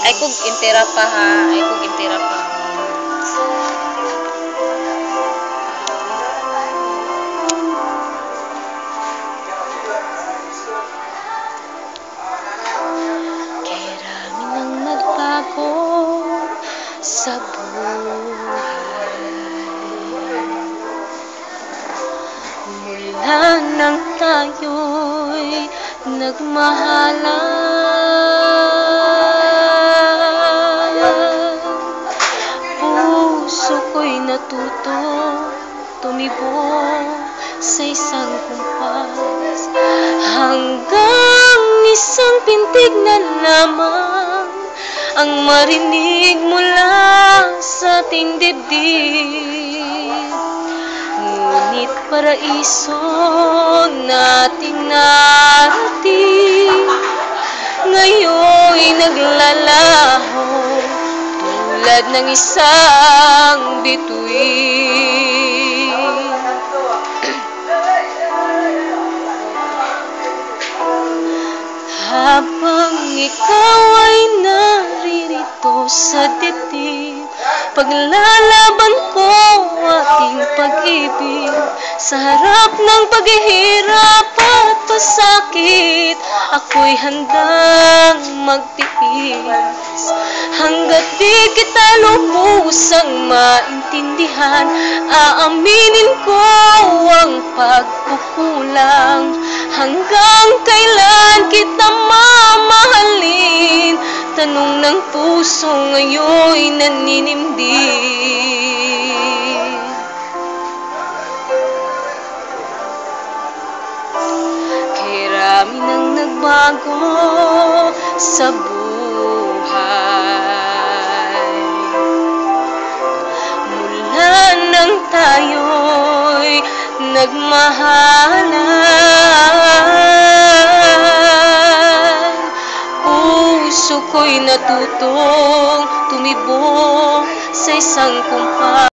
Ay kog intera pa ha. Ay kog intera pa. Kay rami nang nagbago sa buhay. Mula nang tayo'y nagmahalan, puso ko'y natuto tumibo sa isang kumpas, hanggang isang pintig na lamang ang marinig mula sa ating dibdib. Ngunit paraiso nating narating ngayon'y naglalaho tulad ng isang bituin. Habang ikaw ay naririto sa dibdib, paglalaban ko ating pag-ibig. Sa harap ng paghihirap at pasakit, ako'y handang magtiis. Hanggat di kita lubusang maintindihan, aaminin ko ang pagkukulang. Hanggang kailan kita mamahalin? Tanong ng puso ngayon'y naninimdim. Kay rami nang nagbago sa buhay. Mula nang tayo'y nagmahalan, puso ko'y natutong tumibo sa isang kumpas.